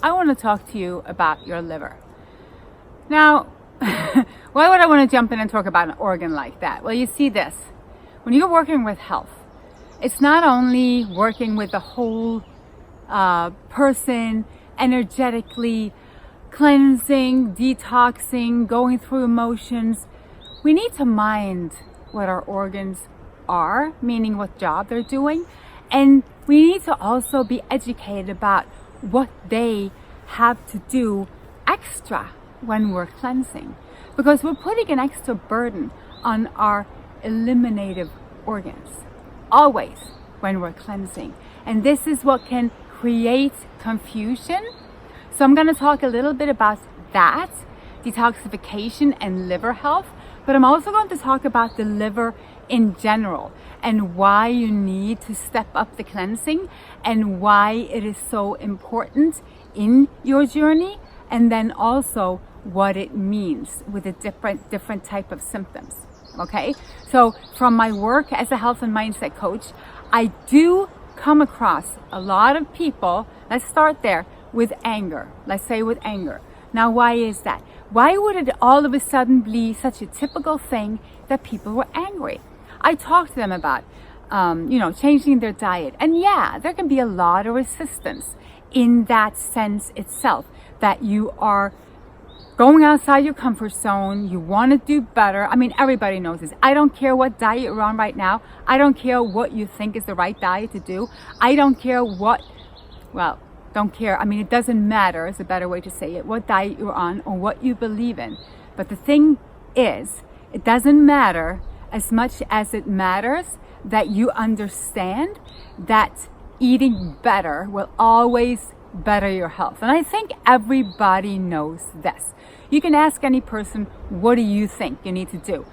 I want to talk to you about your liver. Now, why would I want to jump in and talk about an organ like that? Well, you see this. When you're working with health, it's not only working with the whole person, energetically cleansing, detoxing, going through emotions. We need to mind what our organs are, meaning what job they're doing. And we need to also be educated about what they have to do extra when we're cleansing, because we're putting an extra burden on our eliminative organs, always when we're cleansing. And this is what can create confusion. So I'm going to talk a little bit about that, detoxification and liver health, but I'm also going to talk about the liver in general and why you need to step up the cleansing and why it is so important in your journey, and then also what it means with a different type of symptoms. Okay, so from my work as a health and mindset coach, I do come across a lot of people, let's start there, with anger. Let's say with anger. Now, why is that? Why would it all of a sudden be such a typical thing that people were angry? I talked to them about, changing their diet. And yeah, there can be a lot of resistance in that sense itself, that you are going outside your comfort zone, you want to do better. I mean, everybody knows this. I don't care what diet you're on right now. I don't care what you think is the right diet to do. I don't care don't care. I mean, it doesn't matter, is a better way to say it, what diet you're on or what you believe in. But the thing is, it doesn't matter as much as it matters that you understand that eating better will always better your health. And I think everybody knows this. You can ask any person, what do you think you need to do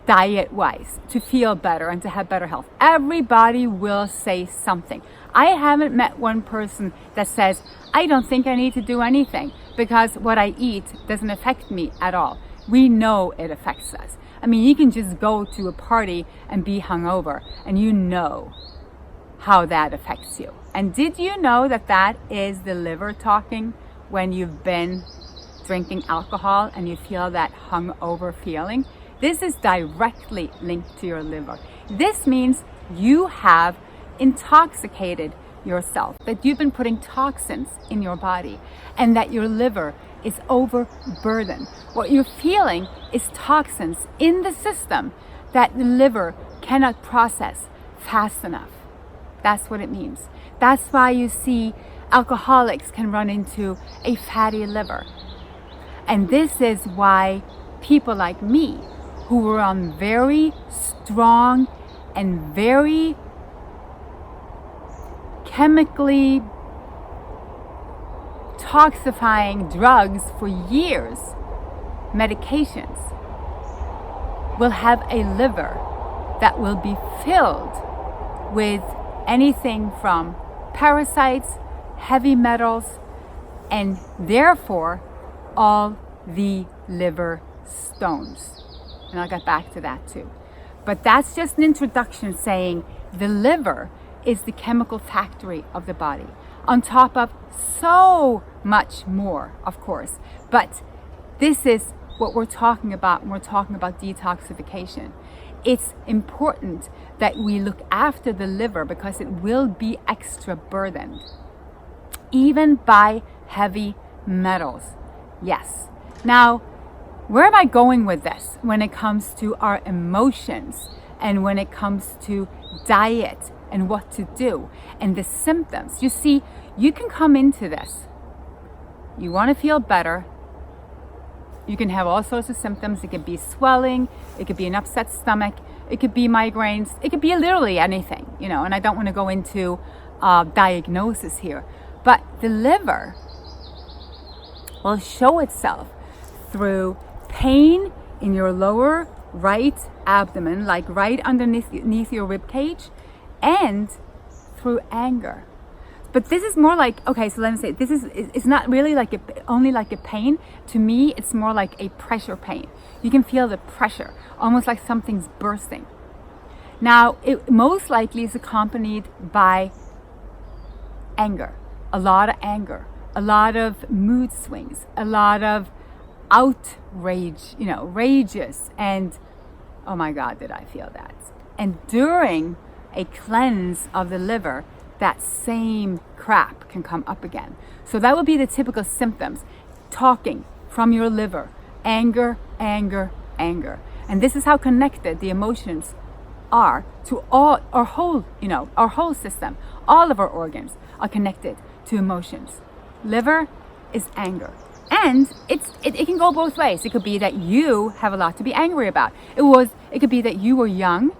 diet-wise to feel better and to have better health? Everybody will say something. I haven't met one person that says, I don't think I need to do anything because what I eat doesn't affect me at all. We know it affects us. I mean, you can just go to a party and be hungover and you know how that affects you. And did you know that that is the liver talking when you've been drinking alcohol and you feel that hungover feeling? This is directly linked to your liver. This means you have intoxicated yourself, that you've been putting toxins in your body and that your liver is overburdened. What you're feeling is toxins in the system that the liver cannot process fast enough. That's what it means. That's why you see alcoholics can run into a fatty liver. And this is why people like me, who were on very strong and very chemically toxifying drugs for years, medications, will have a liver that will be filled with anything from parasites, heavy metals, and therefore all the liver stones. And I'll get back to that too. But that's just an introduction saying the liver is the chemical factory of the body, on top of so much more, of course. But this is what we're talking about when we're talking about detoxification. It's important that we look after the liver because it will be extra burdened, even by heavy metals. Yes. Now, where am I going with this when it comes to our emotions and when it comes to diet and what to do and the symptoms? You see, you can come into this. You want to feel better. You can have all sorts of symptoms. It could be swelling. It could be an upset stomach. It could be migraines. It could be literally anything, and I don't want to go into diagnosis here. But the liver will show itself through pain in your lower right abdomen, like right underneath your rib cage, and through anger. But this is more like, okay, so let me say, it's not really like only like a pain. To me, it's more like a pressure pain. You can feel the pressure, almost like something's bursting. Now, it most likely is accompanied by anger, a lot of anger, a lot of mood swings, a lot of outrage, rages, and oh my God, did I feel that. And during a cleanse of the liver, that same crap can come up again. So that would be the typical symptoms. Talking from your liver, anger, anger, anger. And this is how connected the emotions are to all our whole system. All of our organs are connected to emotions. Liver is anger. And it can go both ways. It could be that you have a lot to be angry about. It could be that you were young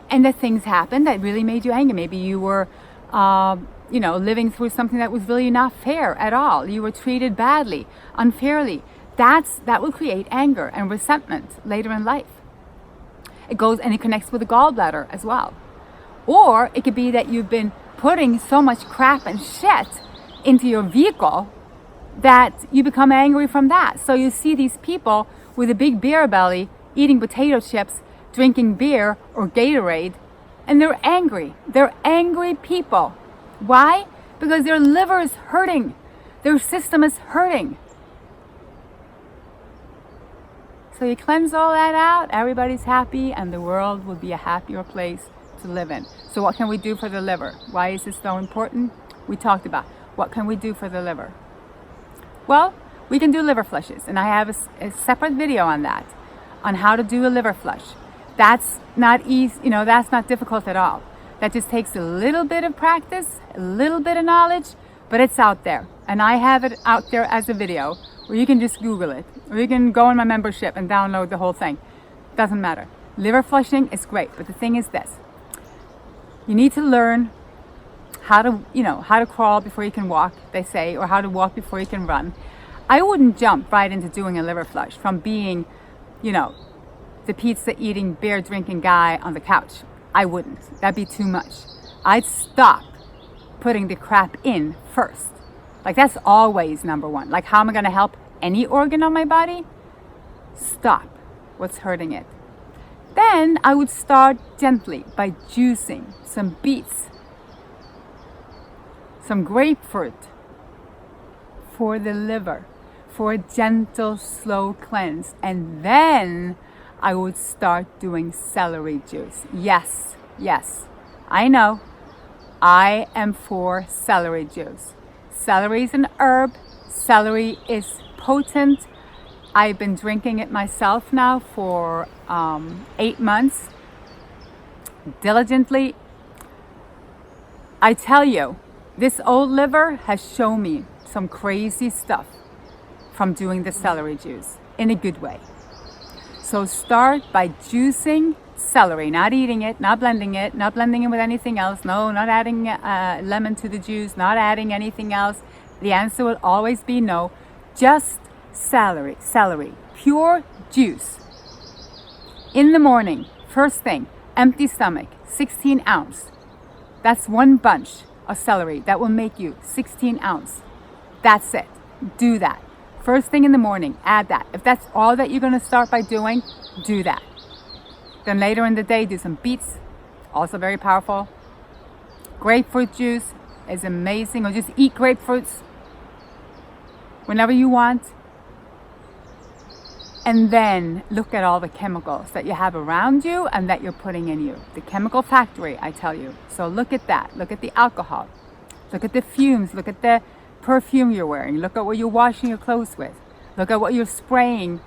and that things happened that really made you angry. Maybe you were living through something that was really not fair at all. You were treated badly, unfairly. That will create anger and resentment later in life. It goes and it connects with the gallbladder as well. Or it could be that you've been putting so much crap and shit into your vehicle that you become angry from that. So you see these people with a big beer belly eating potato chips, drinking beer or Gatorade, and they're angry. They're angry people. Why? Because their liver is hurting. Their system is hurting. So you cleanse all that out, everybody's happy, and the world will be a happier place to live in. So what can we do for the liver? Why is this so important? We talked about what can we do for the liver. Well, we can do liver flushes, and I have a separate video on that, on how to do a liver flush. That's not easy, that's not difficult at all. That just takes a little bit of practice, a little bit of knowledge, but it's out there. And I have it out there as a video, where you can just Google it, or you can go in my membership and download the whole thing. Doesn't matter. Liver flushing is great, but the thing is this. You need to learn how to crawl before you can walk, they say, or how to walk before you can run. I wouldn't jump right into doing a liver flush from being, the pizza eating, beer drinking guy on the couch. I wouldn't. That'd be too much. I'd stop putting the crap in first. Like, that's always number one. Like, how am I going to help any organ on my body? Stop what's hurting it. Then I would start gently by juicing some beets, some grapefruit for the liver, for a gentle, slow cleanse. And then I would start doing celery juice. Yes, I know. I am for celery juice. Celery is an herb. Celery is potent. I've been drinking it myself now for 8 months. Diligently. I tell you, this old liver has shown me some crazy stuff from doing the celery juice in a good way. So start by juicing celery, not eating it, not blending it with anything else. No, not adding lemon to the juice, not adding anything else. The answer will always be no. Just celery, pure juice. In the morning, first thing, empty stomach, 16 ounce. That's one bunch of celery. That will make you 16 ounce. That's it. Do that. First thing in the morning, add that. If that's all that you're going to start by doing, do that. Then later in the day, do some beets, also very powerful. Grapefruit juice is amazing, or just eat grapefruits whenever you want. And then look at all the chemicals that you have around you and that you're putting in you. The chemical factory, I tell you. So look at that. Look at the alcohol. Look at the fumes. Look at the perfume you're wearing. Look at what you're washing your clothes with. Look at what you're spraying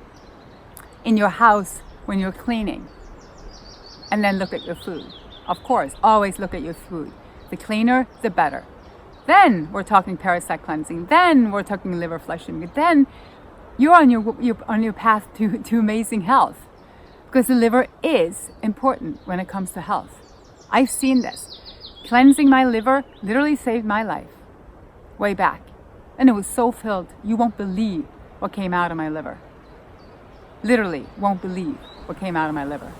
in your house when you're cleaning. And then look at your food. Of course, always look at your food. The cleaner, the better. Then we're talking parasite cleansing. Then we're talking liver flushing. Then you're on your path to amazing health, because the liver is important when it comes to health. I've seen this. Cleansing my liver literally saved my life way back. And it was so filled, you won't believe what came out of my liver. Literally won't believe what came out of my liver.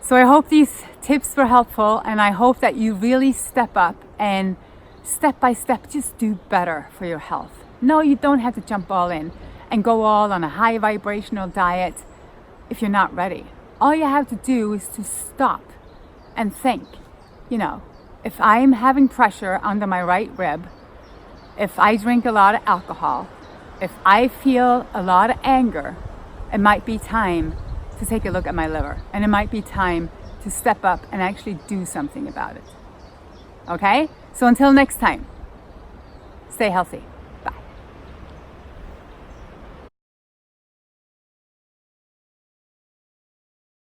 So I hope these tips were helpful, and I hope that you really step up and step by step just do better for your health. No, you don't have to jump all in and go all on a high vibrational diet if you're not ready. All you have to do is to stop and think, if I'm having pressure under my right rib, if I drink a lot of alcohol, if I feel a lot of anger, it might be time to take a look at my liver. And it might be time to step up and actually do something about it. Okay? So until next time, stay healthy.